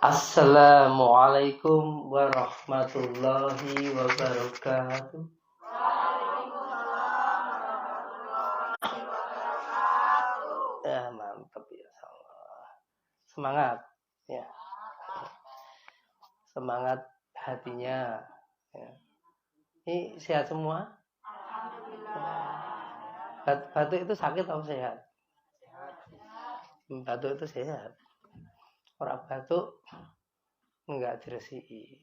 Assalamualaikum warahmatullahi wabarakatuh. Ya, mantap ya Allah. Semangat ya. Semangat hatinya ya. Ini sehat semua? Batuk itu sakit atau sehat? Batuk itu sehat. Orang batuk enggak diresihi.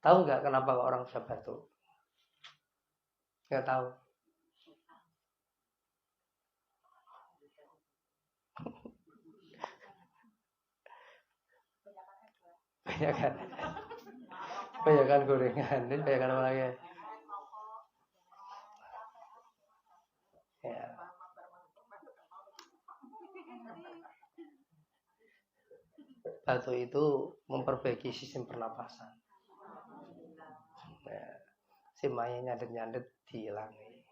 Tahu nggak kenapa orang bisa batuk? Nggak tahu. Banyakan gorengan, ini banyakan apa lagi? Ya. Batuk itu memperbaiki sistem pernapasan. Ya. Si mayanya nyandet dihilangi.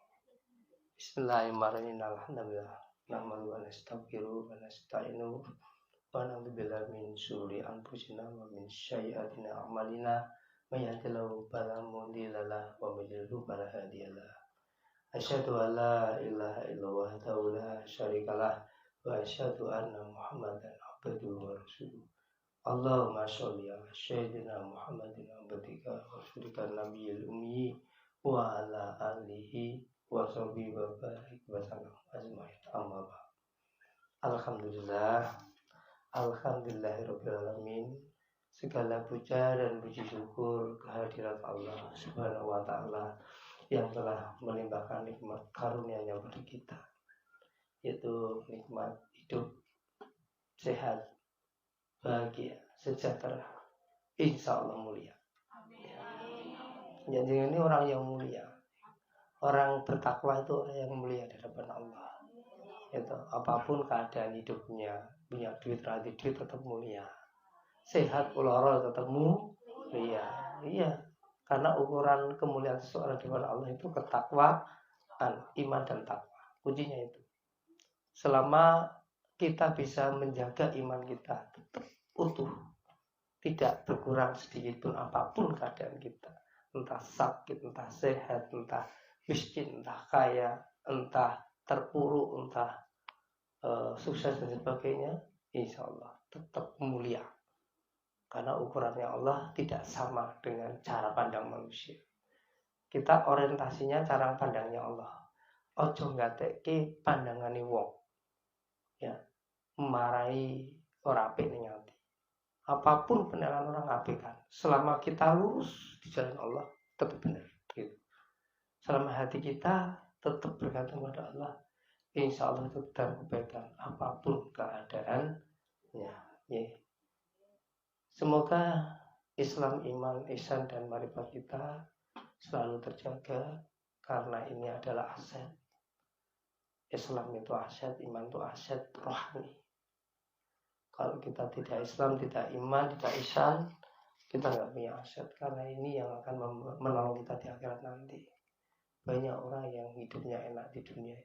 Bismillahirrahmanirrahim. Alhamdulillah. Nahmadu wa nastaghfiru wa nasta'inu wa na'udzu billahi min syururi anfusina wa min sayyi'ati a'malina. May yahdihillahu fala mudilla lahu wa may yudlil fala hadiya lahu. Asyhadu an la ilaha illallah wahdahu la syarikalah wa asyhadu anna Muhammadan abduhu wa rasuluh. Allahumma sholli ala sayyidina Muhammadin abdika wa rasulika nabiyil ummi wa ala alihi wa sahbihi wa barik wa sallam ajmain. Amma ba'd. Alhamdulillahirabbil alamin. Segala puja dan puji syukur kehadirat Allah Subhanahu wa taala yang telah melimpahkan nikmat karunia-Nya bagi kita, yaitu nikmat hidup, sehat, bahagia, sejahtera, insya Allah mulia. Jadi ini orang yang mulia, orang bertakwa itu orang yang mulia di hadapan Allah. Itu apapun keadaan hidupnya, punya duit, rati duit tetap mulia, sehat, ulara tetap mulia. Iya, karena ukuran kemuliaan seseorang di hadapan Allah itu ketakwaan, iman dan takwa. Kuncinya itu. Selama kita bisa menjaga iman kita tetap utuh, tidak berkurang sedikit pun apapun keadaan kita, entah sakit, entah sehat, entah miskin, entah kaya, entah terpuruk, entah sukses dan sebagainya, insya Allah tetap mulia. Karena ukurannya Allah tidak sama dengan cara pandang manusia. Kita orientasinya cara pandangnya Allah. Ojo ngateke pandangane wong. Ya, marahi ora apik ning ati. Apapun penilaian orang abaikan, selama kita lurus di jalan Allah tetap benar gitu. Selama hati kita tetap bergantung pada Allah, insya Allah itu dalam kebaikan apapun keadaannya. Ya. Semoga Islam, iman, ihsan dan marifat kita selalu terjaga, karena ini adalah aset. Islam itu aset, iman itu aset rohani. Kalau kita tidak Islam, tidak iman, tidak ihsan, kita nggak punya aset, karena ini yang akan menolong kita di akhirat nanti. Banyak orang yang hidupnya enak di dunia,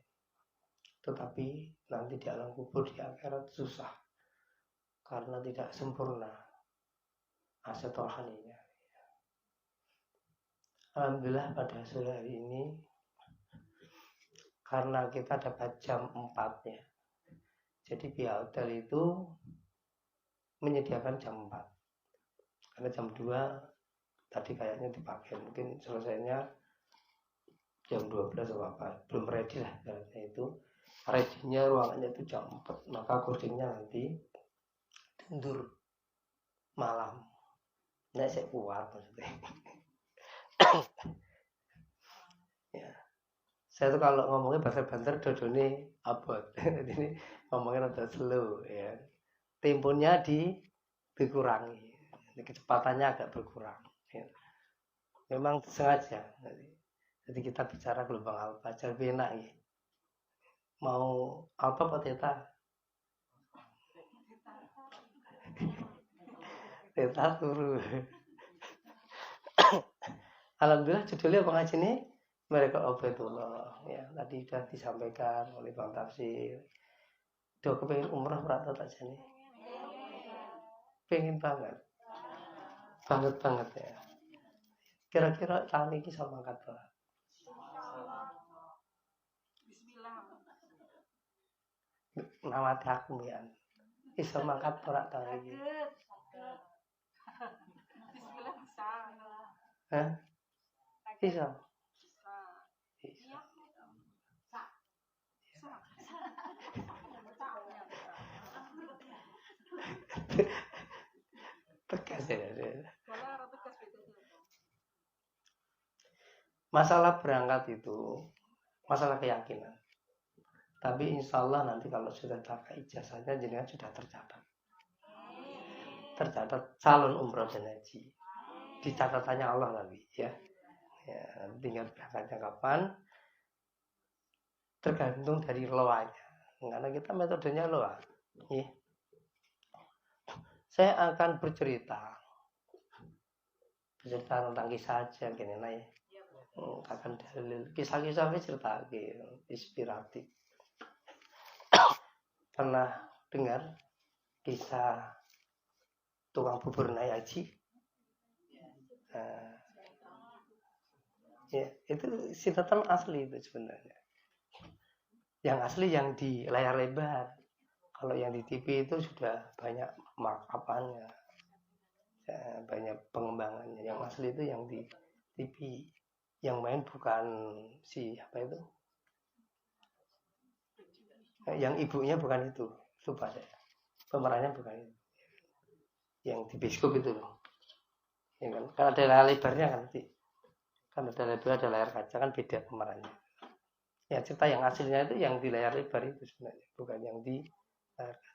tetapi nanti di alam kubur, di akhirat susah, karena tidak sempurna aset rohaninya. Alhamdulillah pada sore hari ini, karena kita dapat jam 4-nya, jadi pihak hotel itu menyediakan jam 4, karena jam 2 tadi kayaknya dipakai, mungkin selesainya jam 12 atau apa, belum ready lah. Karena itu ready-nya ruangannya itu jam 4, maka kursinya nanti tidur malam. Nah, saya kuat maksudnya. Ya. Saya tuh kalau ngomongnya banter-banter dodone abot. Jadi ini ngomongnya rada slow ya. Temponya dikurangi. Kecepatannya agak berkurang ya. Memang sengaja. Jadi kita bicara gelombang alfa, jadi lebih enak ya. Mau alfa apa theta? Theta turu. Alhamdulillah judulnya pengajian ini mereka Ubaidullah ya, tadi sudah disampaikan oleh Bang Tafsir. Do kepengen umrah berat tak sini? pengen banget ya. Kira-kira tahun ini sama mangkat ora? Nawati aku ya. Iso mangkat ora tahun ini? Hah? Iso. Tegas ya. Masalah berangkat itu masalah keyakinan. Tapi insya Allah nanti kalau sudah dapat ijazahnya jenengan sudah tercatat calon umroh dan haji. Di catatannya Allah nanti ya. Tinggal berangkatnya kapan tergantung dari loanya. Karena kita metodenya loa. Ya. Saya akan bercerita tentang kisah aja gini lah ya. Akan dalil kisah-kisah cerita inspiratif. Pernah dengar kisah tukang bubur naik haji? Ya, itu sinetron asli itu sebenarnya. Yang asli yang di layar lebar. Kalau yang di TV itu sudah banyak markupannya, banyak pengembangannya. Yang asli itu yang di TV. Yang main bukan si apa itu? Yang ibunya bukan itu, lupa saya. Pemerannya bukan itu. Yang di bioskop itu loh. Ya kan? Kalau ada layar lebarnya kan nanti. Kan ada lebar, ada layar kaca kan beda pemerannya. Ya cerita yang aslinya itu yang di layar lebar itu sebenarnya, bukan yang di layar kaca.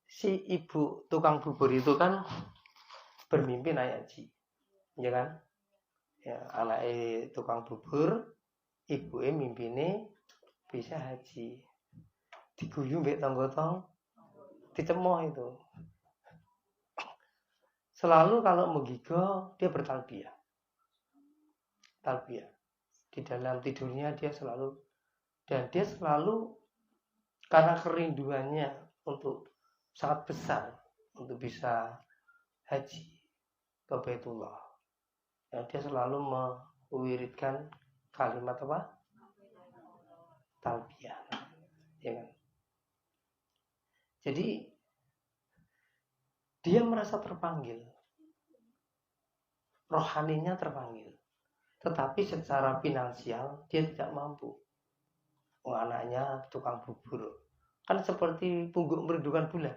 Si ibu tukang bubur itu kan bermimpi naik haji, ya kan? Ya, anaknya tukang bubur, ibunya mimpine bisa haji. Diguyu mbek tangga-tangga, dicemooh itu. Selalu kalau menggigil dia bertalbiyah. Talbiyah. Di dalam tidurnya dia selalu karena kerinduannya untuk sangat besar untuk bisa haji ke Baitullah. Ya, dia selalu mewiridkan kalimat apa? Talbiyah. Ya kan? Jadi dia merasa terpanggil. Rohaninya terpanggil. Tetapi secara finansial dia tidak mampu. Anaknya tukang bubur. Kan seperti pungguk merindukan bulan.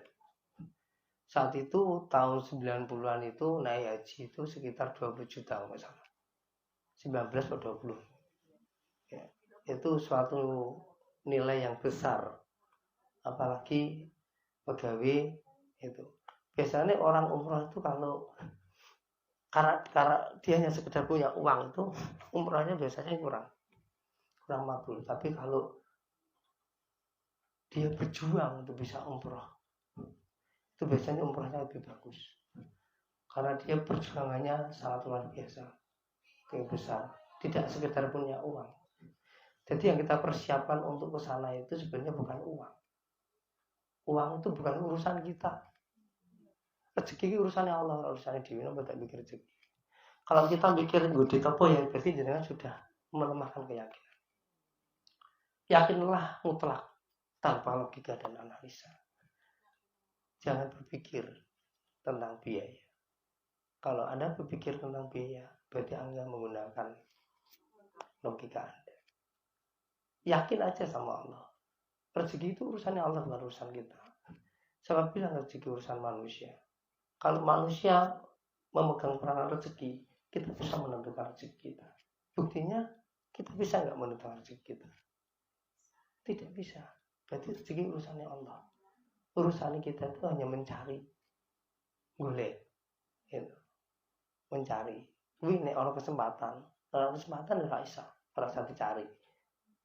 Saat itu tahun 90-an itu naik haji itu sekitar 20 juta kalau salah. 19 atau 20. Ya, itu suatu nilai yang besar. Apalagi pegawai itu. Biasanya orang umroh itu kalau karena dia hanya sekedar punya uang itu umrohnya biasanya kurang makbul. Tapi kalau dia berjuang untuk bisa umroh, itu biasanya umrohnya lebih bagus karena dia perjuangannya sangat luar biasa, yang besar, tidak sekedar punya uang. Jadi yang kita persiapkan untuk ke sana itu sebenarnya bukan uang. Uang itu bukan urusan kita. Rezeki urusannya Allah, urusannya Dewi, tidak mikir rezeki. Kalau kita mikir gede apa ya berarti jenengan sudah melemahkan keyakinan. Yakinlah mutlak tanpa logika dan analisa. Jangan berpikir tentang biaya. Kalau Anda berpikir tentang biaya, berarti Anda menggunakan logika Anda. Yakin aja sama Allah. Rezeki itu urusannya Allah, bukan urusan kita. Siapa bilang rezeki urusan manusia? Kalau manusia memegang peranan rezeki, kita bisa menentukan rezeki kita. Buktinya, kita bisa nggak menentukan rezeki kita? Tidak bisa. Berarti rezeki urusannya Allah. Urusan kita itu hanya mencari, golek, gitu. Mencari. Ini orang kesempatan nggak bisa, merasa dicari.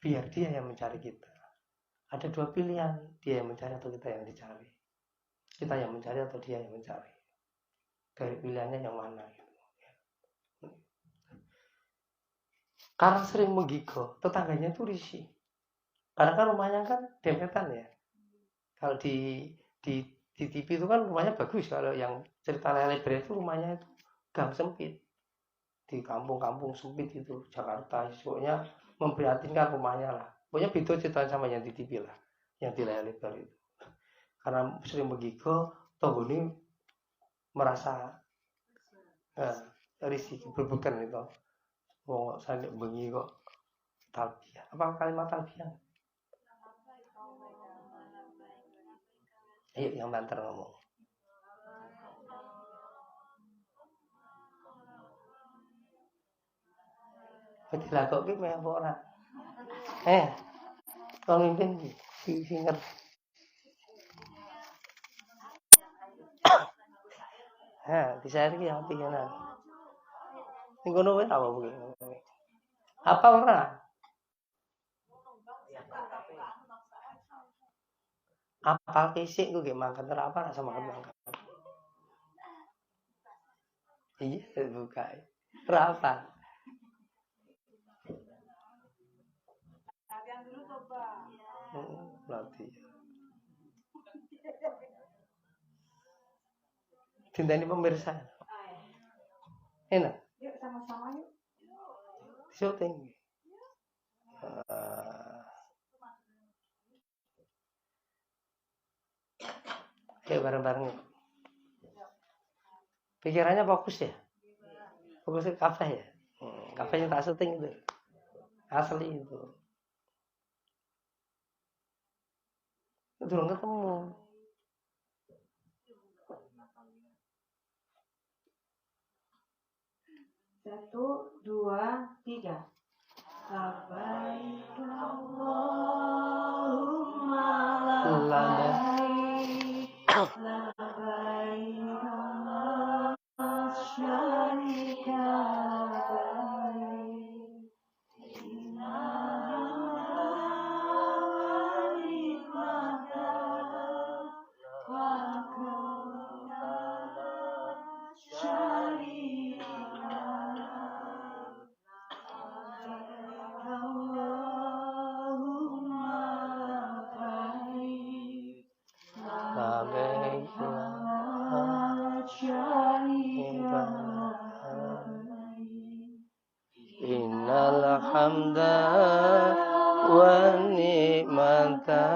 Biar dia yang mencari kita. Ada dua pilihan, dia yang mencari atau kita yang dicari. Kita yang mencari atau dia yang mencari. Dari pilihannya yang mana? Gitu. Karena sering menggigil, tetangganya tuh risih. Karena kan rumahnya kan dempetan ya. Kalau di di TV itu kan rumahnya bagus. Kalau yang cerita Lele Bre itu rumahnya itu gang sempit di kampung-kampung sempit itu Jakarta. Pokoknya memprihatinkan rumahnya lah. Pokoknya beda cerita sama yang di TV lah, yang di Lele Bre itu. Karena sering begigo, toh ini merasa risih berbekan itu. Wong saya bengi kok talbiah. Apa kalimat talbiah? Ayo yang banter ngomong. Dilakokke kowe apa ora? Kalau mimpin si singer. Bisa iki hati kan. Ning kono wis apa kuwi? Apa ora? Apa kisik ku nggih mangkat ora apa sama mangkat. Iya, buka. Ora apa. Latihan dulu coba. Latihan. Dinteni pemirsa. Enak. Yuk sama-sama yuk. Syuting. Ayo bareng-bareng. Pikirannya fokus ya? Fokus ke kafe ya? Kafe yang tak syuting itu. Asli itu. Belum ketemu. Satu, dua, tiga. Labbaik Allahumma labbaik. Labbaik la syarika labbaik. Innal hamda wa ni'mata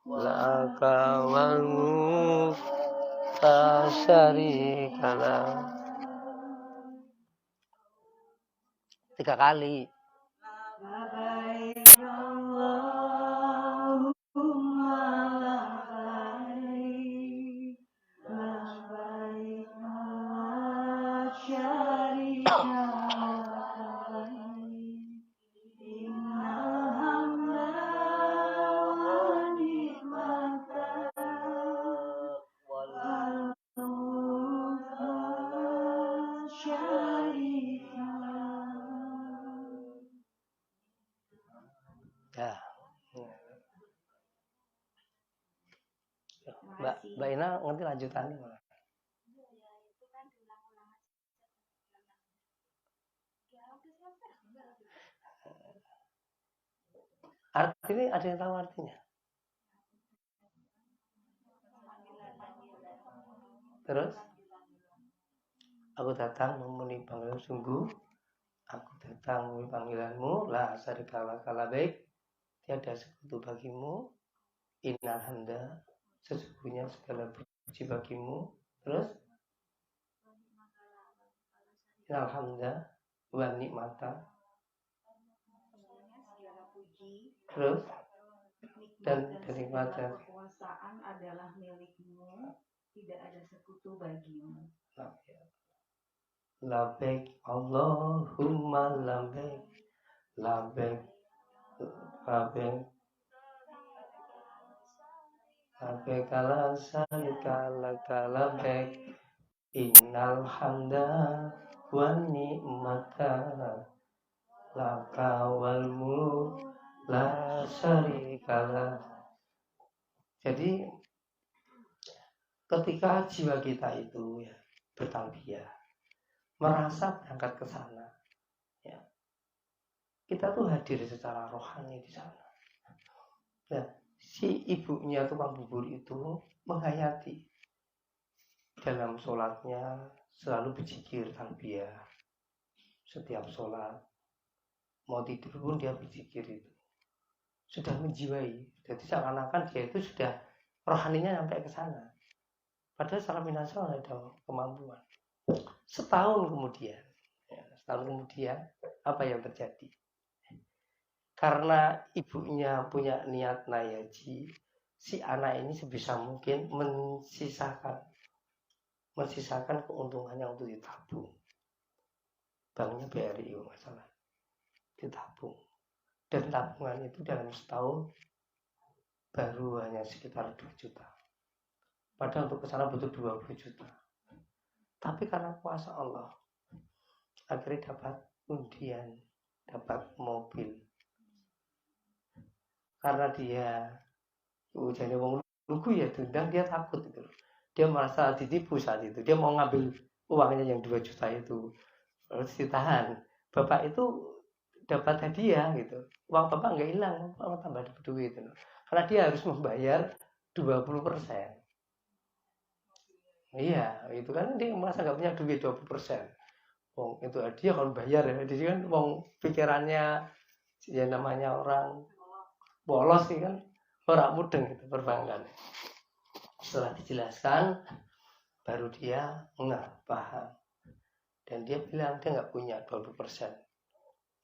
laka wal mulk la syarika lak. 3 kali. Labbaik Allahumma labbaik. Labbaik la syarika lak. Innal hamda wa ni'mata wal mulka la syarika lak. Ya. Mbak Ina ngerti lanjutannya malah. Artinya ada yang tahu artinya? Terus aku datang memenuhi panggilan sungguh. Aku datang memenuhi panggilanmu. La syarika laka labbaik. Tiada sekutu bagimu. Innal hamda. Sesungguhnya segala puji bagimu. Terus innal hamda wa ni'mata. Terus dan kenikmatan kekuasaan adalah milikmu, tidak ada sekutu bagimu. Labbaik Allahumma labbaik. Labbaik labbaik labbaik la syarika laka labbaik. Innal hamda wa ni'mata laka wal mulk la syarika lak. Jadi ketika jiwa kita itu ya bertalbiyah, merasa berangkat ke sana, ya, kita tuh hadir secara rohani di sana. Ya, si ibunya tukang bubur itu menghayati dalam sholatnya selalu berzikir talbiyah. Setiap sholat mau tidur pun dia berzikir itu sudah menjiwai. Jadi seakan-akan dia itu sudah rohaninya sampai ke sana. Padahal secara finansial ada kemampuan. Setahun kemudian, apa yang terjadi? Karena ibunya punya niat nayaji, si anak ini sebisa mungkin mensisakan keuntungannya untuk ditabung. Banknya BRI masalah, ditabung. Dan tabungan itu dalam setahun baru hanya sekitar 2 juta. Padahal untuk kesana butuh 20 juta. Tapi karena kuasa Allah, akhirnya dapat undian, dapat mobil. Karena dia jadi wong lugu ya dendam, dia takut itu. Dia merasa ditipu saat itu. Dia mau ngambil uangnya yang 2 juta itu. Terus ditahan. Bapak itu dapat hadiah gitu. Uang bapak nggak hilang, bapak tambah duit gitu. Karena dia harus membayar 20%. Iya, itu kan dia merasa nggak punya duit 20%. Wong itu hadiah kalau bayar ya. Jadi kan wong pikirannya ya namanya orang bolos sih kan, orang mudeng gitu perbankan. Setelah dijelaskan baru dia nggak paham. Dan dia bilang dia nggak punya 20%.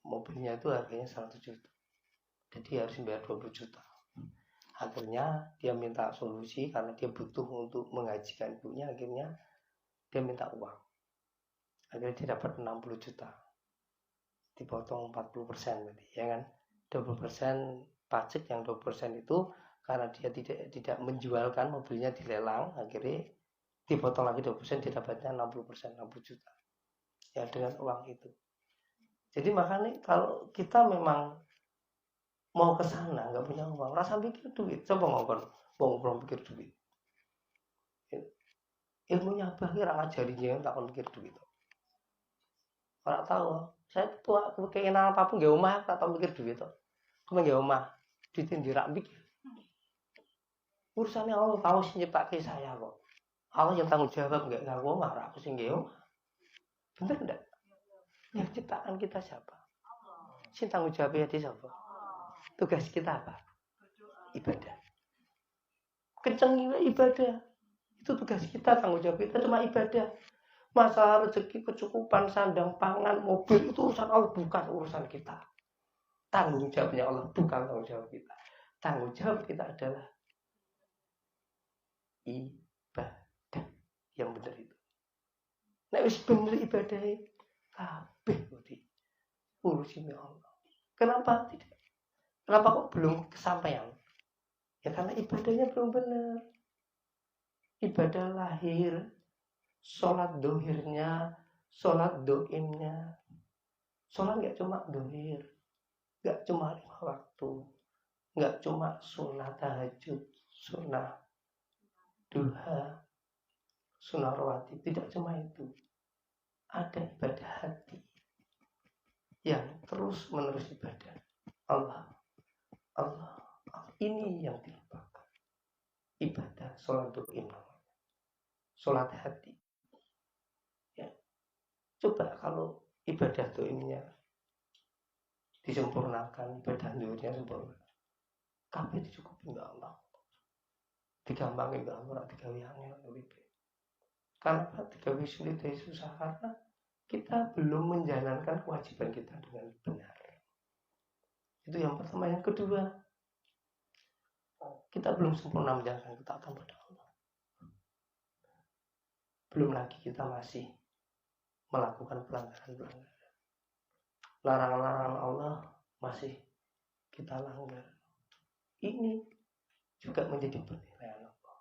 Mobilnya itu harganya 100 juta. Jadi harus bayar 20 juta. Akhirnya dia minta solusi karena dia butuh untuk mengajikan ibunya. Akhirnya dia minta uang. Akhirnya dia dapat 60 juta. Dipotong 40% berarti, ya kan? 20% pajak, yang 20% itu karena dia tidak menjualkan mobilnya dilelang, akhirnya dipotong lagi 20%, dia dapatnya 60%, 60 juta. Ya dengan uang itu. Jadi makanya kalau kita memang mau ke sana nggak punya uang, rasa pikir duit, coba ngomong, belum pikir duit. Ilmunya apa kira ngajarinya tak akan pikir duit. Orang tahu, saya tua keinginan apapun gak omah, tak tahu pikir duit. Cuma gak omah, ditindirak pikir. Urusannya Allah tahu sih nyiptakan saya kok. Allah yang tanggung jawab nggak omah, aku sih gak omah. Bener enggak? Yang ciptaan kita siapa? Si tanggung jawabnya di siapa? Tugas kita apa? Ibadah. Kenceng ibadah. Itu tugas kita, tanggung jawab kita cuma ibadah. Masalah rezeki, kecukupan, sandang, pangan, mobil itu urusan Allah, bukan urusan kita. Tanggung jawabnya Allah, bukan tanggung jawab kita. Tanggung jawab kita adalah ibadah yang benar itu. Nah, wis bener ibadah kabeh kok urusin Allah. Kenapa tidak? Kenapa kok belum kesampaian? Ya karena ibadahnya belum benar. Ibadah lahir, sholat dohirnya, sholat doimnya. Sholat nggak cuma dohir, nggak cuma 5 waktu, nggak cuma sunnah tahajud, sunnah duha, sunnah rawatib, tidak cuma itu. Ada ibadah hati yang terus menerus ibadah. Allah, ini yang dilupakan. Ibadah sholat doim, sholat hati. Ya. Coba kalau ibadah doimnya disempurnakan, ibadah doimnya sempurna, kabeh dicukupi enggak Allah. Digampangin enggak Allah, digawiannya lebih. Karena digawi sulit dan susah karena kita belum menjalankan kewajiban kita dengan benar. Itu yang pertama. Yang kedua, kita belum sempurna menjalankan ketaatan pada Allah. Belum lagi kita masih melakukan pelanggaran-pelanggaran. Larangan-larangan Allah masih kita langgar. Ini juga menjadi penilaian Allah.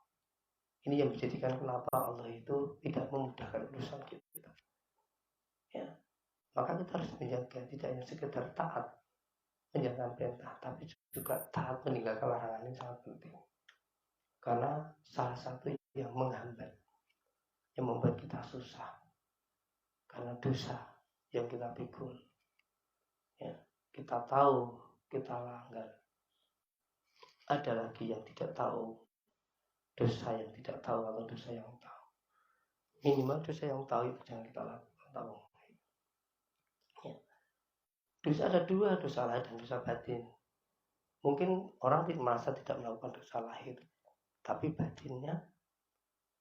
Ini yang menjadikan kenapa Allah itu tidak memudahkan urusan kita. Ya, maka kita harus menjaga, tidak hanya sekedar taat menjalankan perintah, tapi juga taat meninggalkan larangan ini sangat penting. Karena salah satu yang menghambat, yang membuat kita susah, karena dosa yang kita pikul. Ya, kita tahu kita langgar. ada lagi yang tidak tahu dosa yang tidak tahu atau dosa yang tahu. Minimal dosa yang tahu itu jangan kita lakukan. Ya. Dosa ada dua, dosa lahir dan dosa batin. Mungkin orang merasa tidak melakukan dosa lahir, tapi batinnya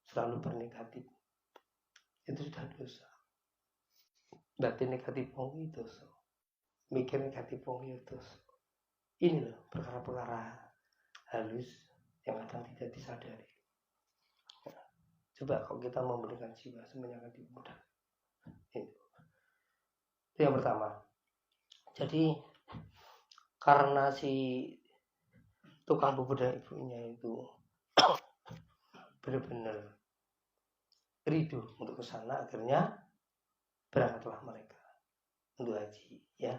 selalu bernegatif. Itu sudah dosa. Batin negatif itu dosa. Mikir negatif itu dosa. Ini loh perkara-perkara halus yang kadang tidak disadari. Ya. Coba kalau kita memberikan jiwa semuanya akan dimudah. Itu yang pertama. Jadi karena si tukang bubur dan ibunya itu benar-benar rindu untuk ke sana, akhirnya berangkatlah mereka untuk haji, ya.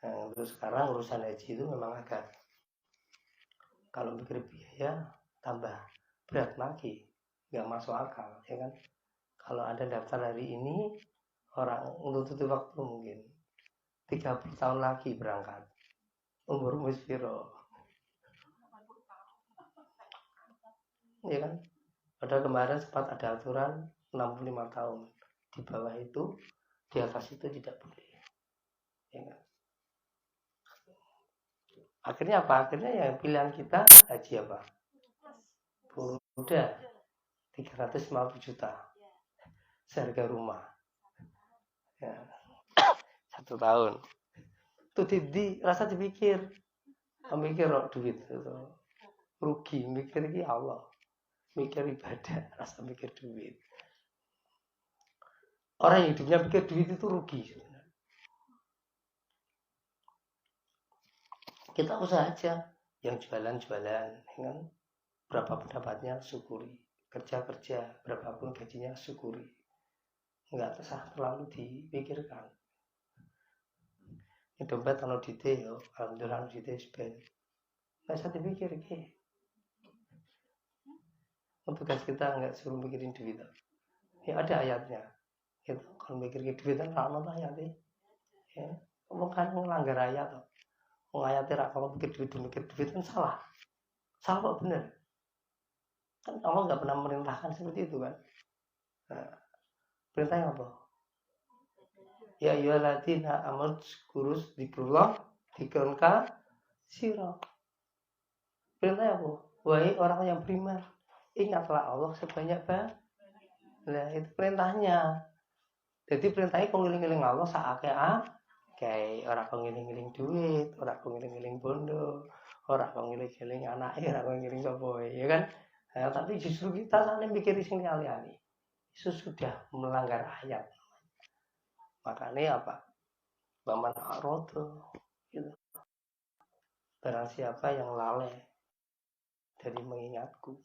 Nah, terus sekarang urusan haji itu memang agak, kalau mikir biaya tambah berat lagi, nggak masuk akal, ya kan? Kalau Anda daftar hari ini, orang untuk tutup waktu mungkin 30 tahun lagi berangkat, umur muspiro, ya kan? Pada kemarin sempat ada aturan 65 tahun, di bawah itu, di atas itu tidak boleh, ya kan? Akhirnya apa? Akhirnya yang pilihan kita haji apa? Udah 350 juta seharga rumah, ya. 1 tahun itu rasa dipikir, mikir duit itu rugi, mikir ini Allah, mikir ibadah, rasa mikir duit. Orang yang hidupnya pikir duit itu rugi sebenarnya. Kita usaha aja, yang jualan-jualan, kan? Berapa pendapatnya syukuri, kerja-kerja berapapun gajinya syukuri, nggak usah terlalu dipikirkan. Ini dompet kalau detail, alhamdulillah detail spend, nggak usah dipikir, ke. Tugas kita nggak suruh mikirin duit, ya ada ayatnya. Gitu. Kalau mikirin duit kan kalau ayatnya, ya, kamu kan melanggar ayat, ayatnya kalau mikir duit kan salah kok, bener. Kan Allah nggak pernah merintahkan seperti itu kan. Nah, perintahnya apa? Ya ayyuhalladzina amanu kurus dzikrullah dzikrunka sira. Perintahnya apa? Wahai orang yang beriman, ingatlah Allah sebanyak-banyak. Nah, itu perintahnya. Jadi perintahnya kau ngiling-ngiling Allah saake kayak orang kau ngiling-ngiling duit, orang kau ngiling-ngiling bondo, orang kau ngiling-ngiling anaknya, orang kau ngiling sopoy, ya kan? Nah, tapi justru kita saling mikir sing liali-liali. Itu sudah melanggar ayat. Makanya apa? Baman arodo, gitu. Barang siapa yang lalai dari mengingatku,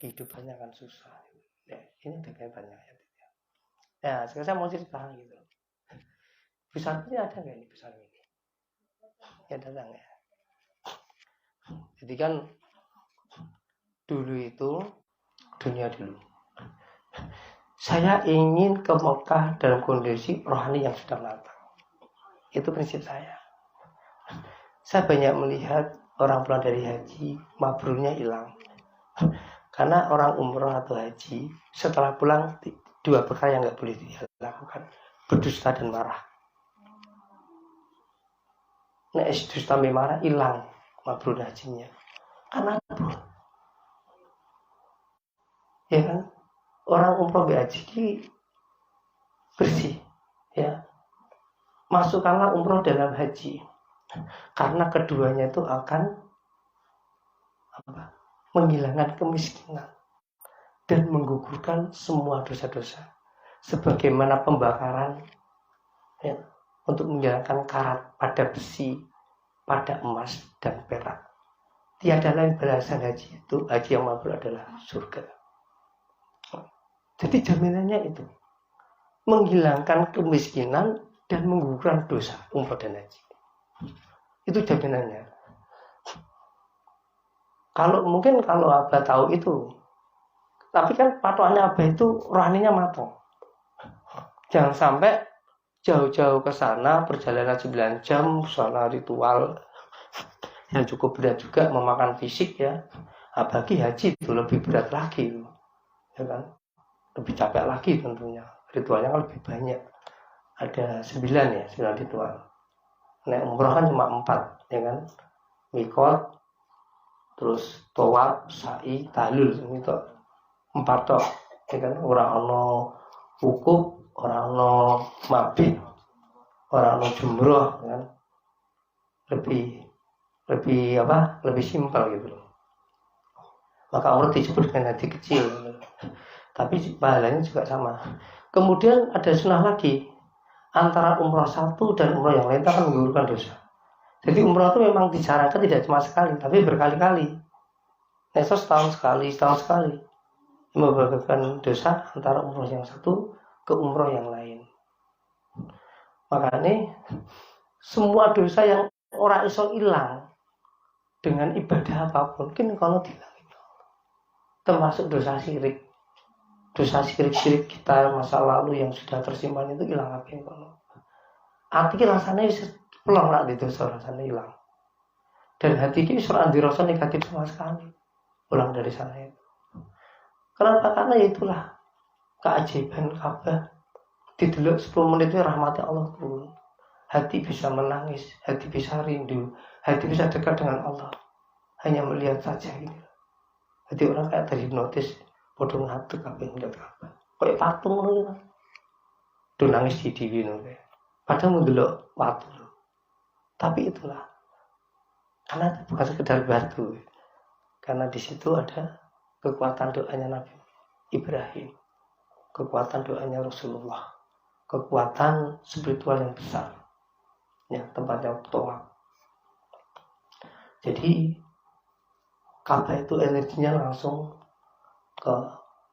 kehidupannya akan susah. Ya, ini ada kaitannya ayat ini. Ya, sekarang saya mau cerita gitu. Besar ini ada nggak ini besar ini? Ya datang ya. Jadi kan dulu itu dunia dulu. Saya ingin ke Mekah dalam kondisi rohani yang sudah matang. Itu prinsip saya. Saya banyak melihat orang pulang dari haji, mabrurnya hilang. Karena orang umroh atau haji, setelah pulang, 2 perkara yang nggak boleh dilakukan. Berdusta dan marah. Nah, dusta marah hilang mabrur hajinya. Karena apa? Ya kan? Orang umroh haji bersih, ya. Masukkanlah umroh dalam haji, karena keduanya itu akan menghilangkan kemiskinan dan menggugurkan semua dosa-dosa, sebagaimana pembakaran, ya, untuk menghilangkan karat pada besi, pada emas dan perak. Tiada lain balasan haji itu, haji yang mabrur adalah surga. Jadi jaminannya itu menghilangkan kemiskinan dan menggugurkan dosa umroh dan haji. Itu jaminannya. Kalau Abah tahu itu, tapi kan patokannya Abah itu rohaninya matang. Jangan sampai jauh-jauh ke sana perjalanan 9 jam, soal ritual, yang cukup berat juga, memakan fisik ya. Apalagi haji itu lebih berat lagi, ya kan? Lebih capek lagi tentunya. Ritualnya kan lebih banyak. Ada 9 ya, 9 ritual. Nek umroh kan cuma 4, ya kan? Mikot, terus tawaf, sa'i, tahlul, itu 4 tok, ya kan? Orang ono wukuf, orang ono mabit, orang ono jumroh, ya kan? Lebih simpel gitu loh. Maka umroh disebut dengan haji kecil, tapi pahalanya juga sama. Kemudian ada sunnah lagi, antara umroh satu dan umroh yang lain akan menggugurkan dosa. Jadi umroh itu memang disarankan tidak cuma sekali, tapi berkali-kali. Nesor setahun sekali membebankan dosa antara umroh yang satu ke umroh yang lain. Makanya semua dosa yang orang iso hilang dengan ibadah apapun, mungkin kalau tidak, termasuk dosa syirik kita masa lalu yang sudah tersimpan itu hilang apa yang kalau hati rasanya bisa pulang lah di dosa, rasanya hilang, dan hati kita surah dirasa negatif sama sekali pulang dari sana itu. Kenapa? Karena itulah keajaiban Ka'bah. Didelok 10 menit itu rahmatnya Allah turun, hati bisa menangis, hati bisa rindu, hati bisa dekat dengan Allah hanya melihat saja gitu. Jadi orang kayak terhipnotis, bodoh ngadeg kabeh ngeliat Ka'bah. Kayak patung ngono kan. Do nangis di ngono kae. Padahal ndelok watu. Tapi itulah. Karena bukan sekedar batu. Karena di situ ada kekuatan doanya Nabi Ibrahim, kekuatan doanya Rasulullah, kekuatan spiritual yang besar. Ya, tempatnya tawaf. Jadi Ka'bah itu energinya langsung ke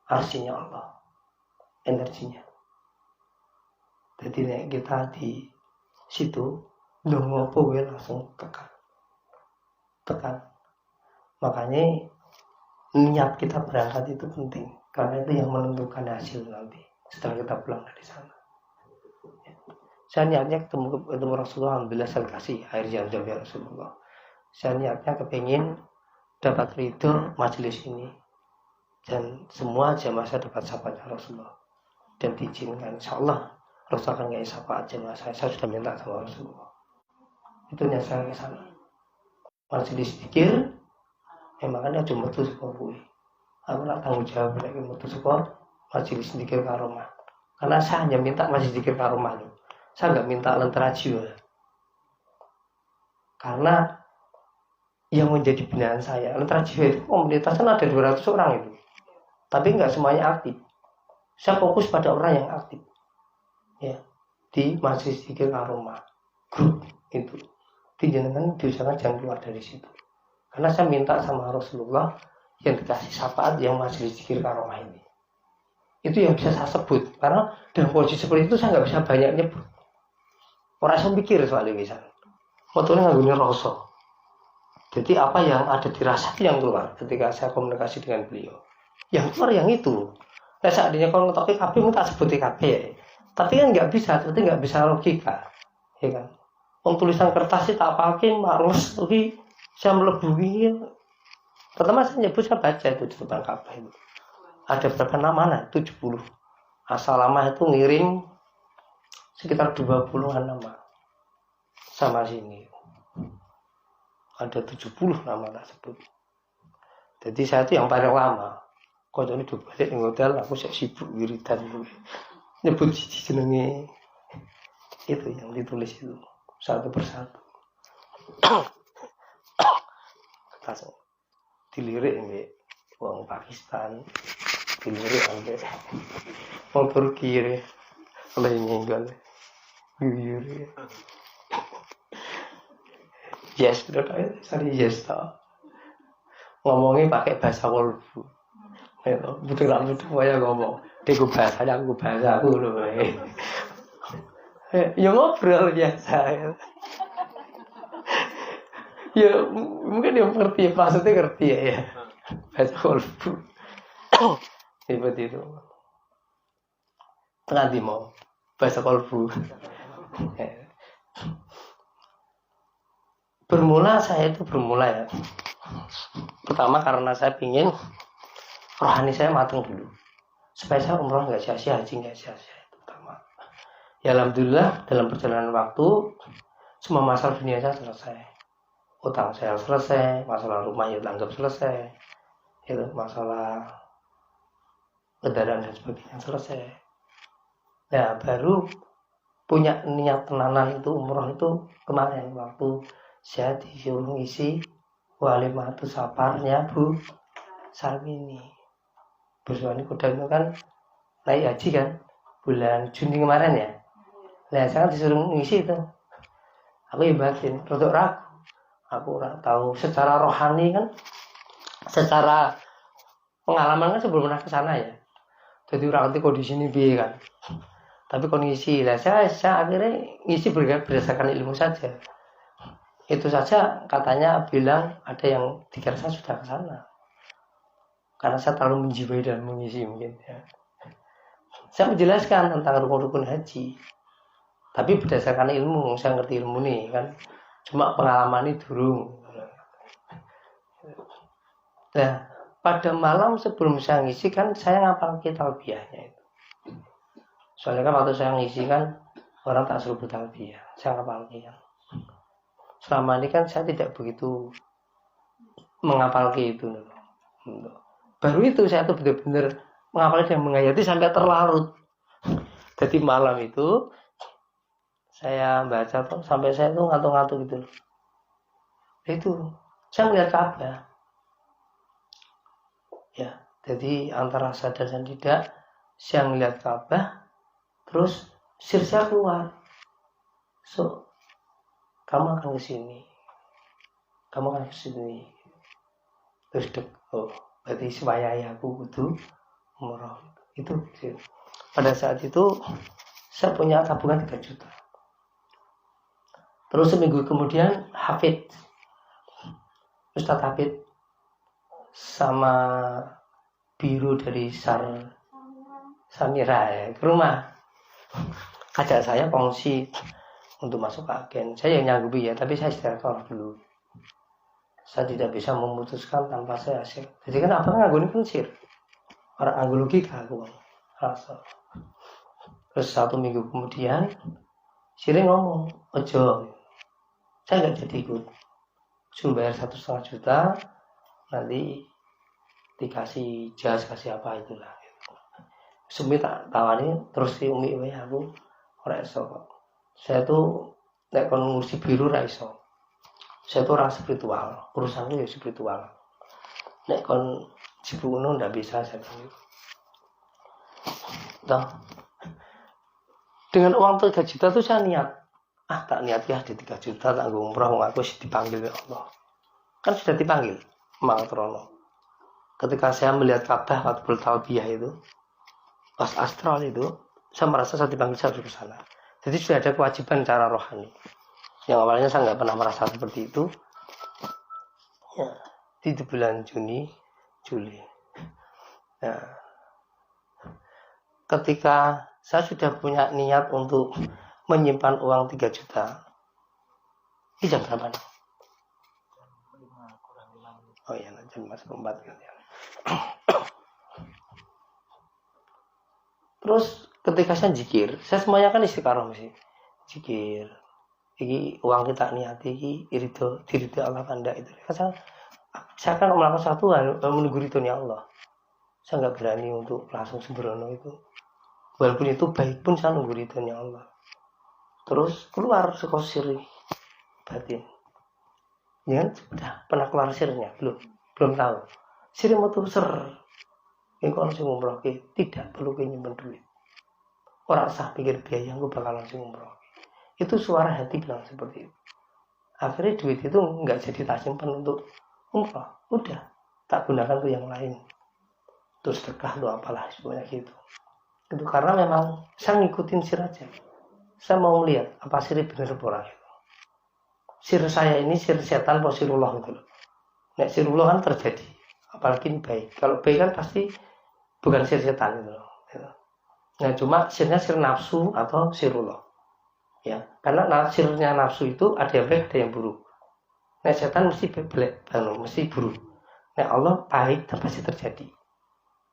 arsinya Allah, energinya. Jadi nek kita di situ ngopo langsung tekan. Makanya niat kita berangkat itu penting, karena itu yang menentukan hasil nanti setelah kita pulang dari sana. Saya niatnya ketemu Rasulullah, alhamdulillah saya kasih air zam-zam ya Rasulullah. Saya niatnya kepingin dapat ridho majelis ini, dan semua jamaah saya dapat syafaatnya Rasulullah, dan diizinkan insyaallah Rasul akan ngasih syafaat jamaah saya sudah minta sama Rasulullah. Itu niat saya ke sana. Majelis zikir makanya cuma metu saka kuwi. Aku nak tanggung jawab nek metu saka majelis zikir karomah. Karena saya hanya minta majelis zikir karomah. Saya enggak minta lentera jiwa. Karena yang menjadi binaan saya, lentera jiwa itu komunitas kan ada 200 orang itu. Tapi enggak semuanya aktif. Saya fokus pada orang yang aktif. Ya, di majelis zikir karomah. Grup itu. Dijenengan diusahakan jangan keluar dari situ. Karena saya minta sama Rasulullah yang dikasih syafaat yang majelis zikir karomah ini. Itu yang bisa saya sebut. Karena dalam posisi seperti itu saya nggak bisa banyak nyebut. Orang saya pikir soalnya misal. Motornya nggak guna rasa. Jadi apa yang ada di rasa yang keluar ketika saya komunikasi dengan beliau. Yang keluar yang itu. Nah seandainya kalau ngetoknya KB mau tak sebut KB ya. Tapi kan nggak bisa, berarti nggak bisa logika. Ya kan? Tulisan kertas sih tak pakai, males tapi saya melebui. Pertama saya nyebut, saya baca itu di depan Ka'bah itu. Ada berapa nama? 70. Asal lama itu ngirim sekitar 20-an nama. Sama sini. Ada 70 nama tersebut. Jadi saya itu yang paling lama. Kok ini balik di hotel, aku sibuk wiridan. Nyebut jenenge itu yang ditulis itu. Satu persatu. Langsung dilirik ini wong Pakistan, dilirik sampai wong Turki ini oleh nyenggal yuyur yes udah kayak sari yes tau ngomongnya pakai bahasa kolbu betul lah betul ya ngomong dia gue bahasanya aku bahasa aku loh ya ngobrol biasa ya mungkin dia ngerti maksudnya ngerti ya bahasa kolbu seperti itu nanti mau bahasa kolbu saya itu bermula ya. Pertama karena saya ingin rohani saya matang dulu. Supaya saya umroh nggak sia-sia, haji nggak sia-sia. Itu pertama. Ya alhamdulillah dalam perjalanan waktu semua masalah dunia saya selesai. Utang saya selesai, masalah rumah ya anggap selesai. Itu masalah kendaraan dan sebagainya selesai. Nah baru punya niat tenanan itu umroh itu kemarin waktu saya disuruh ngisi Walimatu Saparnya Bu Sarmini. Bu Sarmini Kodam itu kan naik haji kan bulan Juni kemarin ya. Nah saya kan disuruh ngisi itu. Aku ibatin, rodok ragu. Aku tahu secara rohani kan, secara pengalaman kan sebelum pernah ke sana ya. Jadi orang ngerti kondisi ini biar kan. Tapi kondisi lah saya akhirnya ngisi berdasarkan ilmu saja. Itu saja katanya bilang ada yang dikira saya sudah ke sana. Karena saya terlalu menjiwai dan mengisi mungkin ya. Saya menjelaskan tentang rukun-rukun haji. Tapi berdasarkan ilmu, saya ngerti ilmu nih kan. Cuma pengalaman ini durung. Nah, pada malam sebelum saya ngisi kan saya ngapal talbiyahnya itu. Soalnya kan waktu saya ngisi kan orang tak suruh talbiyah. Saya ngapal kan. Selama ini kan saya tidak begitu menghafal itu. Baru itu saya tuh benar-benar menghafal dan menghayati sampai terlarut. Jadi malam itu saya baca tuh sampai saya tuh ngantuk-ngantuk gitu. Itu saya melihat Ka'bah. Ya, jadi antara sadar dan tidak saya melihat Ka'bah, terus sir saya keluar. So kamu akan ke sini. Terus berarti supaya aku butuh umroh. Itu pada saat itu saya punya tabungan 3 juta. Terus seminggu kemudian Ustadz Hafid sama biru dari Samira ya, ke rumah. Ajak saya kongsi untuk masuk ke agen. Saya yang nyanggupi ya, tapi saya istirahat dulu. Saya tidak bisa memutuskan tanpa saya asik. Jadi kan abang nganggo pensir. Orang nganggo logika aku. Rasa. Terus 1 minggu kemudian Siri ngomong, ojo. Saya nggak jadi ikut. Suruh bayar 1,5 juta, nanti dikasih jas, kasih apa itulah. Sumi tak tawani, terus si umi aku orang esok. Saya tuh nek kon ngurusi biru ra iso. Saya tuh orang spiritual, urusannya ya spiritual. Nek kon cipuno ndak bisa saya tuh. Nah, dengan uang 3 juta tuh saya niat. Tak niat ya di 3 juta tak umroh aku sih dipanggil ya Allah. Kan sudah dipanggil Mangatrono. Ketika saya melihat Ka'bah waktu bertalbiyah itu, pas astral itu, saya merasa saya dipanggil saya harus ke sana. Jadi sudah ada kewajiban cara rohani. Yang awalnya saya nggak pernah merasa seperti itu. Ya, di bulan Juli. Nah, ketika saya sudah punya niat untuk menyimpan uang 3 juta, ini jam berapa? Oh iya, jam 4 kan ya. Terus ketika saya zikir, saya semuanya kan istiqaroh sih. Zikir. Iki uang kita niati iki irido Allah Anda itu. Saya kan melakukan satu hal menunggu ridhonya Allah. Saya nggak berani untuk langsung sembrono itu. Walaupun itu baik pun saya nunggu ridhonya Allah. Terus keluar sekosiri batin. Ya, sudah pernah keluar sirnya? Belum tahu. Sir mau tuh ser. Ini kalau langsung umroh tidak perlu nyimpen duit. Orang sah pikir biaya gue bakal langsung umroh. Itu suara hati bilang seperti itu. Akhirnya duit itu nggak jadi tak simpan untuk umroh. Udah tak gunakan untuk yang lain. Terus sedekah lu apalah semuanya gitu. Itu karena memang saya ngikutin sir aja. Saya mau melihat apa sir benar orang itu. Sir saya ini sir setan atau sirullah gitu loh. Nek sirullah kan terjadi. Apalagi ini baik. Kalau baik kan pasti bukan sir setan gitu loh. Nah cuma sirnya sir nafsu atau sirullah. Ya, karena sirnya nafsu itu ada yang baik ada yang buruk. Nek setan mesti belek, mesti buruk. Nek Allah baik dan pasti terjadi.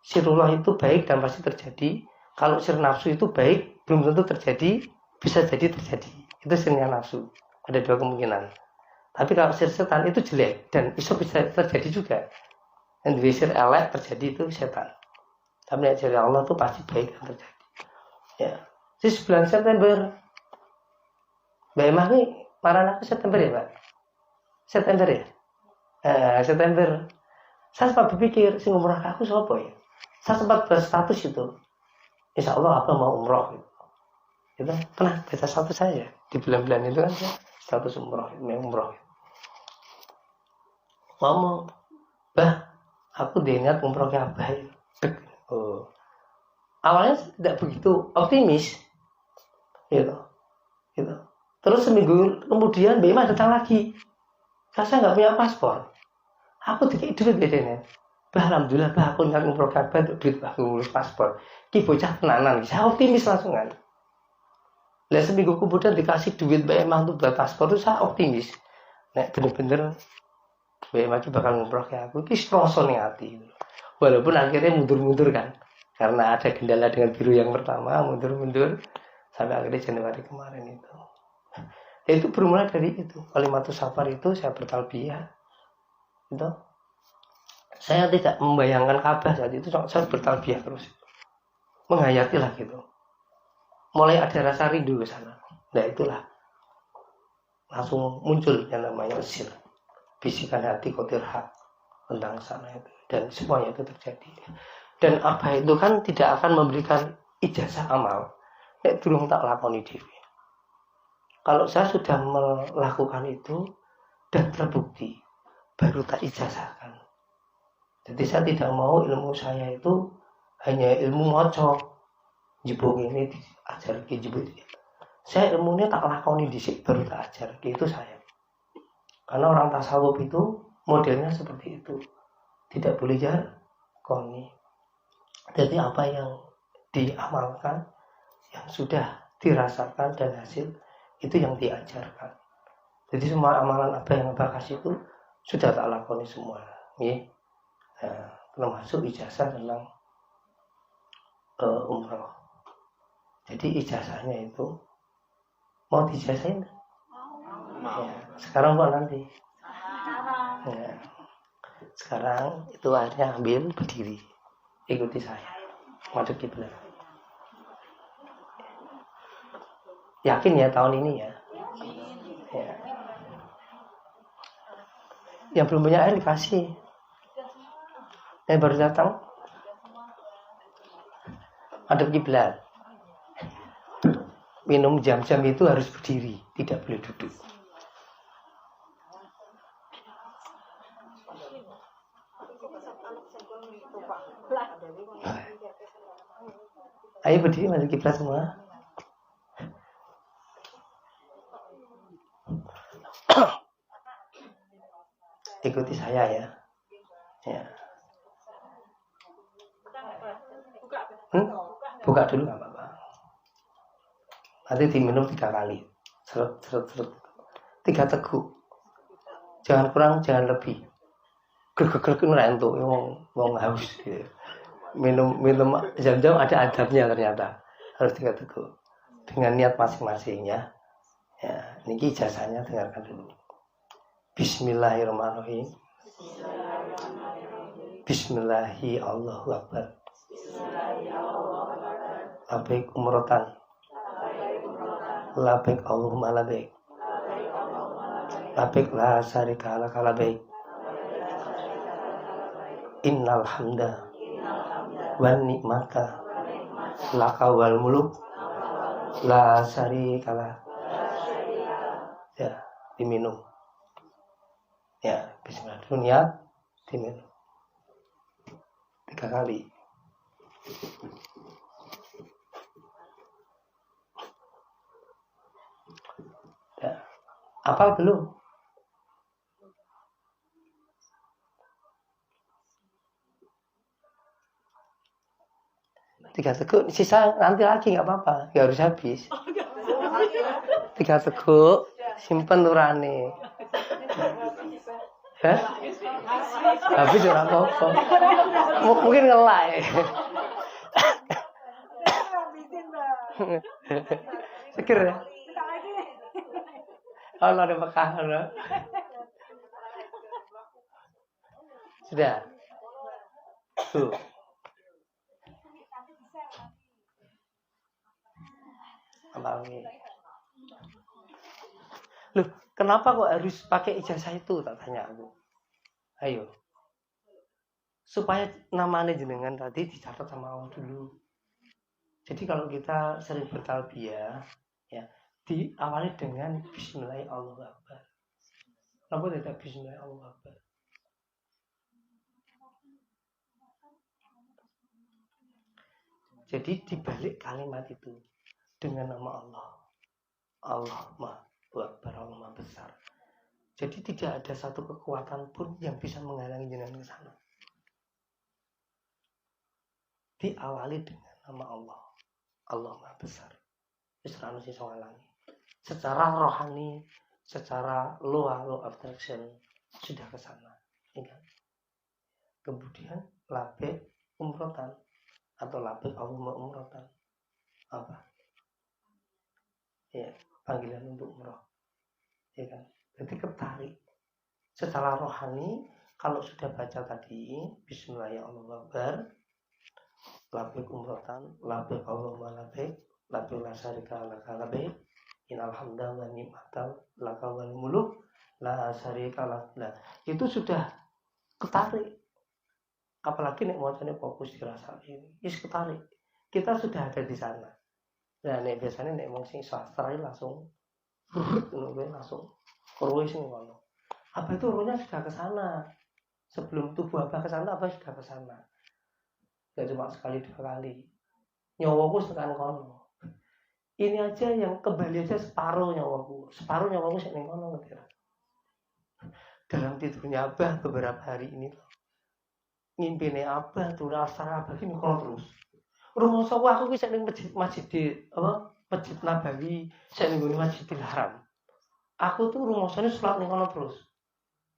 Sirullah itu baik dan pasti terjadi. Kalau sir nafsu itu baik, belum tentu terjadi, bisa jadi terjadi. Itu sirnya nafsu. Ada dua kemungkinan. Tapi kalau sir setan itu jelek dan bisa terjadi juga. Dan di sir elek terjadi itu setan. Tapi nek sir Allah itu pasti baik dan terjadi. Ya. Di bulan September, Mbak Emah ini marah aku September ya, Pak? September ya? September. Saya sempat berpikir, sing umroh aku siapa ya? Saya sempat berstatus itu. Insya Allah apa mau umroh gitu. Gitu. Pernah baca status saya di bulan-bulan itu kan saya status umroh, umroh. Ngomong, bah, aku niat umroh ke Abah. Oh. Awalnya tidak begitu optimis, gitu. Terus seminggu kemudian Mbak Ima datang lagi. Saya nggak punya paspor. Aku dikit duit bedanya. Bah, alhamdulillah, bah, aku niat umroh ke Abah untuk duit, bah, ngurus paspor. Ki bocah tenanan, saya optimis langsung kan. Lah seminggu kemudian dikasih duit Mbak Ima untuk buat paspor itu saya optimis. Nek bener-bener Mbak Ima bakal umroh ke aku, ki stroso ning hati. Walaupun akhirnya mundur-mundur kan. Karena ada kendala dengan biru yang pertama, mundur-mundur sampai akhirnya Januari kemarin itu. Itu bermula dari itu. Kalimatus Safar itu saya bertalbiyah. Itu. Saya tidak membayangkan Ka'bah saat itu, saya bertalbiyah terus. Menghayati lah gitu. Mulai ada rasa rindu ke sana. Nah itulah. Langsung muncul yang namanya sir. Bisikan hati kotir hak tentang sana itu. Dan semuanya itu terjadi. Dan Abah itu kan tidak akan memberikan ijazah amal. Nek durung tak lakoni dhewe. Kalau saya sudah melakukan itu dan terbukti, baru tak ijazahkan. Jadi saya tidak mau ilmu saya itu hanya ilmu moco. Jebuk ini ajar ke jebuk. Saya ilmunya tak lakoni dhisik baru tak ajar. Itu saya. Karena orang tasawuf itu modelnya seperti itu. Tidak boleh jarkoni. Jadi apa yang diamalkan, yang sudah dirasakan dan hasil, itu yang diajarkan. Jadi semua amalan apa yang Abah kasih itu sudah tak lakoni semua. Ya. Nah, termasuk ijazah tentang umroh. Jadi ijazahnya itu mau dijazahin? Ya, sekarang buat nanti. Ya. Sekarang itu akhirnya ambil berdiri. Ikuti saya. Madhep kiblat. Yakin ya tahun ini ya? Ya. Yang belum punya air dikasih. Yang baru datang madhep kiblat. Minum jam-jam itu harus berdiri, tidak boleh duduk. Ayo berdiri madhep kiblat semua. Ikuti saya ya. Ya. Buka dulu nggak apa-apa. Nanti diminum 3 kali. Seret. 3 teguk. Jangan kurang, jangan lebih. Gerg-gerg ngerentuk, wong haus gitu. Minum jam-jam ada adabnya ternyata. Harus 3 teguk. Dengan niat masing-masing ya. Ya, ini ijazahnya dengarkan dulu. Bismillahirrahmanirrahim. Bismillahi Allahu Akbar. Labbaik umrotan. Labbaik Allahumma labbaik. Labbaik la syarika laka labbaik. Innal hamda wan ni'mata laka wal muluk la syarika lak. Ya, diminum. Ya, bismillah dulu niat, diminum 3 kali. Ya. Apal belum? Tiga teguk, sisa nanti lagi nggak apa-apa, nggak harus habis. 3 teguk, simpen nurani. Hah? Habis ora apa-apa. Mungkin ngelak. Seger ya? Allah ada Mekah. Sudah. Tuh. Apa ini? Loh, kenapa kok harus pakai ijazah itu? Tak tanya aku. Ayo. Supaya namanya jenengan tadi dicatat sama Allah dulu. Jadi kalau kita sering bertalbiyah, ya, diawali dengan Bismillahirrahmanirrahim. Kenapa tidak Bismillahirrahmanirrahim? Jadi dibalik kalimat itu dengan nama Allah. Allah Maha Akbar, Allah Maha Besar. Jadi tidak ada satu kekuatan pun yang bisa menghalangi jenengan ke sana. Diawali dengan nama Allah. Allah Maha Besar. Isra sing ngalangi. Secara rohani, secara law abstraction sudah ke sana. Ingat. Kemudian labek umrotan atau labek Allah umrotan. Apa? Ya, panggilan untuk umroh. Ya kan? Jadi ketarik. Secara rohani, kalau sudah baca tadi Bismillahirrahmanirrahim, labek umrotan, labek Allahumma labek, labek la syarika laka labek, innal hamda wa ni'mata laka wal muluk la syarika lak. Nah, itu sudah ketarik. Apalagi nek macane fokus dirasa ini, is ketarik. Kita sudah ada di sana. Nah, nek biasanya nek wong sing sastra langsung langsung ruwes ning ngono. Apa itu ruhnya sudah ke sana. Sebelum tubuh apa ke sana, apa sudah ke sana. Gak cuma sekali dua kali. Nyawaku tekan kono. Ini aja yang kembali aja separuh nyawaku. Separuh nyawaku sing ning kono ngerti. Dalam tidurnya Abah beberapa hari ini loh. Ngimpine Abah tuh rasa Abah ini kono terus. Rumah aku ki sing ning masjid di apa? Masjid Nabawi, sing ning Masjidil Haram. Aku tuh rumusane sholat ning kono terus.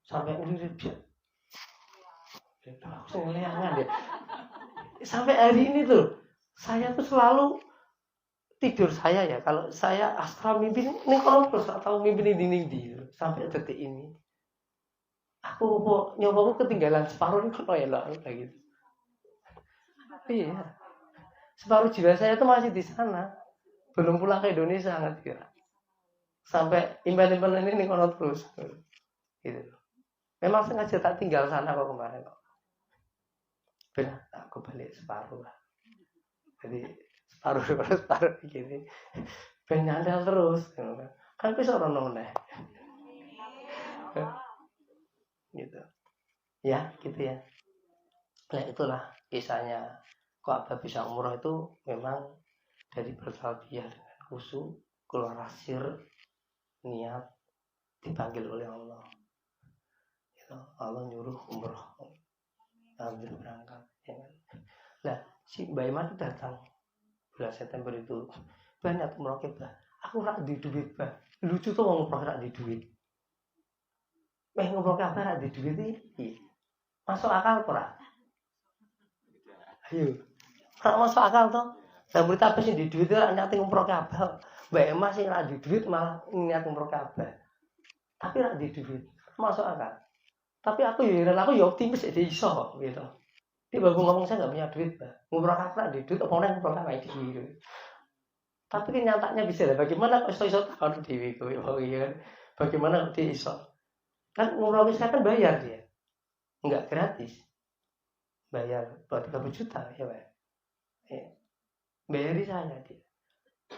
Sampai ngelirik dia. Aku sing ngeliangan ya. Sampai hari ini tuh, saya tuh selalu tidur saya ya. Kalau saya astral mimpi ning kono terus atau mimpi ning dinding di sampai detik ini. Aku nyobaku ketinggalan separuh ning kono ya lah gitu. Iya. Separuh jiwa saya tuh masih di sana. Belum pulang ke Indonesia nggak kira. Sampai impan-impan ini kono terus gitu. Memang sengaja tak tinggal sana kok kemarin kok. Benar, aku balik separuh lah. Jadi separuh begini. Ben nyandal terus kan bisa orang noleh gitu ya, gitu ya. Nah itulah kisahnya kok Abah bisa umroh itu memang dari bertalbiyah dengan khusyuk, keluar asir, niat, dipanggil oleh Allah. Gitu. Allah nyuruh umroh, ambil berangkat. Ya kan? Nah, si Mbak Iman datang bulan September itu banyak umroh kita. Aku rak di duit bah. Lucu tuh ngomong rak di duit. Ngomong apa rak di duit ini? Masuk akal ora? Ayo, rak masuk akal toh. Dan berita apa sih di duit itu niat umroh kabel. Mbak Emma sih rak di duit malah niat umroh kabel. Tapi rak di duit masuk akal. Tapi aku ya optimis ya iso gitu. Dia baru ngomong saya nggak punya duit, bah. Ngumroh kakak di duit, orang ngumroh kakak di gitu. Tapi kenyataannya bisa lah. Bagaimana kok iso tahun di itu, kan? Bagaimana dia iso? Kan ngumroh saya kan bayar dia, nggak gratis. Bayar buat 30 juta ya, Pak. Ya. Bayari saya dia.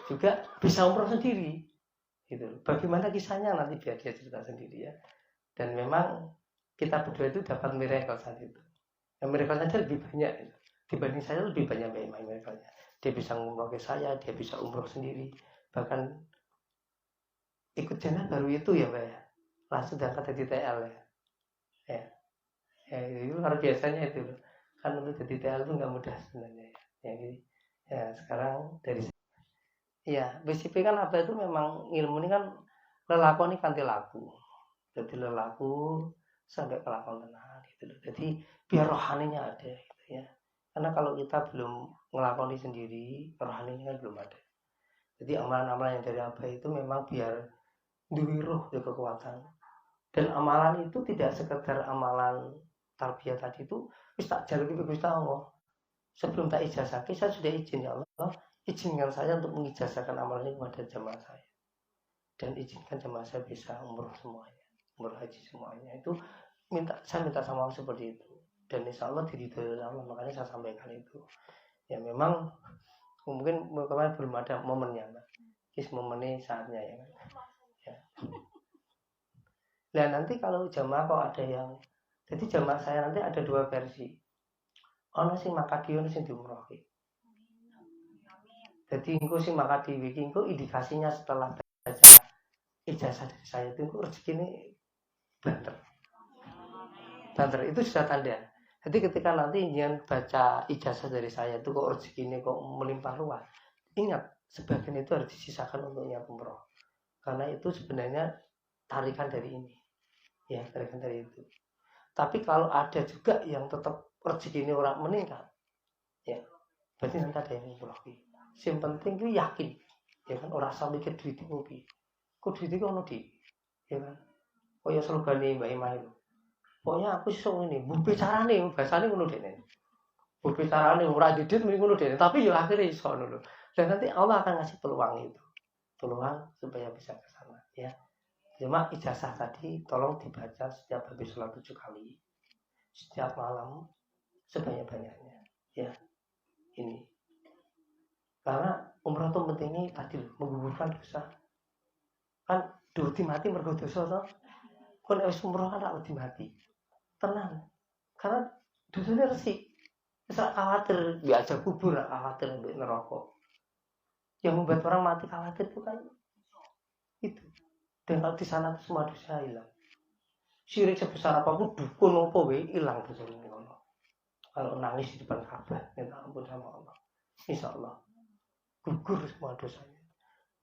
Juga bisa umroh sendiri, gitu. Bagaimana kisahnya nanti biar dia cerita sendiri ya. Dan memang kita berdua itu dapat miracle saat itu. Yang miracle saja lebih banyak gitu. Dibanding saya lebih banyak miracle-nya. Dia bisa ngumroh ke saya, dia bisa umroh sendiri. Bahkan ikut channel baru itu ya Pak ya. Langsung diangkat jadi TL ya. Ya itu luar biasanya itu. Kan untuk jadi TL itu nggak mudah sebenarnya ya. Ya sekarang dari ya BCP kan apa itu memang ilmu ini kan lelaku ini kanti laku. Jadi lelaku sampai kelakon tenan gitu loh. Jadi biar rohaninya ada gitu ya. Karena kalau kita belum ngelakoni sendiri, rohaninya kan belum ada. Jadi amalan-amalan yang dari Abah itu memang biar duwi roh ya kekuatan. Dan amalan itu tidak sekedar amalan tarbiyah tadi itu wis tak jaluki Gusti Allah. Sebelum tak ijazahkan, saya sudah izin ya Allah, izinkan saya untuk mengijazahkan amalan ini kepada jamaah saya. Dan izinkan jamaah saya bisa umroh semuanya, umroh haji semuanya. Itu saya minta sama Allah seperti itu. Dan insya Allah diridhoi Allah, makanya saya sampaikan itu. Ya memang mungkin kemarin belum ada momennya, Mbak. Kis momennya saatnya ya. Ya. Nah nanti kalau jamaah kok ada yang, jadi jamaah saya nanti ada dua versi. Ono sing makadi ono sing diumrohke. Jadi engko sing makadi iki engko indikasinya setelah baca ijazah dari saya itu engko rezekine banter. Banter itu sudah tanda. Jadi ketika nanti ingin baca ijazah dari saya itu kok rezekine kok melimpah ruah. Ingat, sebagian itu harus disisakan untuk niat umroh. Karena itu sebenarnya tarikan dari ini. Ya, tarikan dari itu. Tapi kalau ada juga yang tetap rezeki ini orang meningkat, ya berarti nanti ada yang umroh. Yang penting itu yakin, ya kan orang sampai ke duit itu, kok duit itu ono di, ya kan? Oh ya slogane Mbak Imah itu. Pokoknya aku sih ini, bukti carane, bahasane ngono dene. Bukti carane ora didit mending ngono dene, tapi ya akhirnya iso ngono. Dan nanti Allah akan ngasih peluang itu, peluang supaya bisa ke sana, ya. Cuma ijazah tadi tolong dibaca setiap habis sholat 7 kali, setiap malam sebanyak-banyaknya, ya. Ini karena umroh itu pentingnya tadi loh, menggugurkan dosa. Kan duti mati mergo dosa toh. Kon wis umroh kan ora mati. Tenang. Karena dosanya resik. Wis khawatir biasa kubur, khawatir mbek neraka. Yang membuat orang mati khawatir itu kan itu. Dan kalau di sana semua dosa hilang. Syirik sebesar apapun dukun apa wae hilang dosanya Allah. Kalau nangis di depan Ka'bah minta ampun sama Allah. Insyaallah gugur semua dosanya.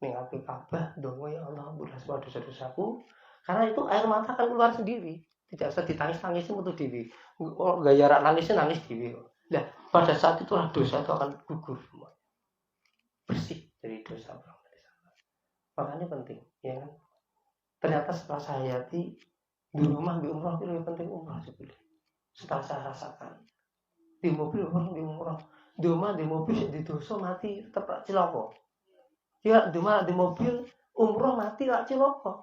Ningali Ka'bah, dongo ya Allah ampunilah semua dosa-dosaku. Karena itu air mata akan keluar sendiri. Tidak usah ditangis-tangisin untuk diri. Oh, gak jarak nangisnya nangis diri. Nah, pada saat itulah dosa itu akan gugur semua. Bersih dari dosa orang dari sana. Makanya penting, ya kan? Ternyata setelah saya hayati di rumah di umroh itu lebih penting umroh sebetulnya. Setelah saya rasakan di mobil umroh di umroh, di rumah di mobil di dosa mati tetap ciloko. Ya di mobil umroh mati lah ciloko.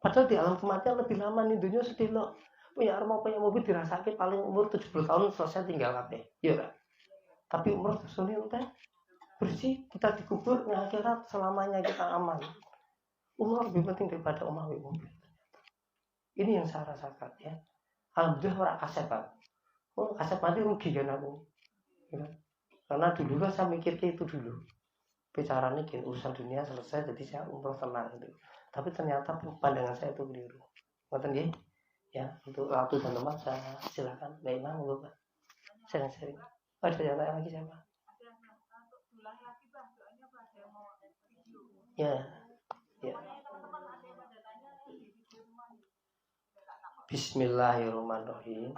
Padahal di alam kematian lebih lama nih dunia sedih loh. Punya rumah punya mobil dirasake paling umur 70 tahun selesai tinggal kabeh. Ya kan? Tapi umur tersulit udah bersih, kita dikubur di akhirat selamanya kita aman. Umur lebih penting daripada umur mobil. Ini yang saya rasakan ya. Alhamdulillah orang kasep kan. Oh kasep mati rugi kan aku. Ya. Karena dulu kan saya mikir itu dulu. Bicaranya gini urusan dunia selesai jadi saya umroh tenang gitu. Tapi ternyata pandangan saya itu keliru. Ngoten nggih? Ya, untuk waktu dan tempat saya silakan. Mbak Imam monggo Pak. Sharing-sharing. Ada yang lain lagi siapa? Ya. Ya. Bismillahirrahmanirrahim.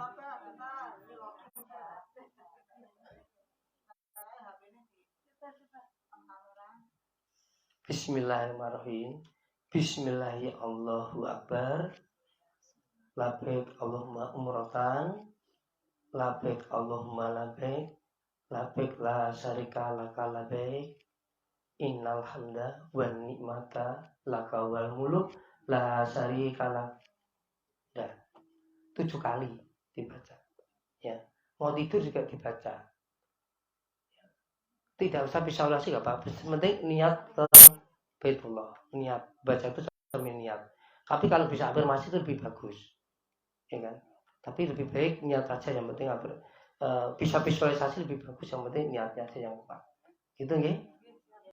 Bismillahirrahmanirrahim. Bismillahi Allahu Akbar. Labbaik Allahumma umratan. Labbaik Allahumma labbaik. Labbaik la syarika laka labbaik. Innal hamda wan ni'mata laka wal muluk la syarika lak. Ya. 7 kali dibaca. Ya. Mau tidur juga dibaca. Tidak usah visualisasi gak apa-apa. Penting niat ke Baitullah. Niat baca itu sambil niat. Tapi kalau bisa afirmasi itu lebih bagus. Ya kan? Tapi lebih baik niat aja yang penting bisa visualisasi lebih bagus, yang penting niatnya aja yang kuat. Gitu nggih?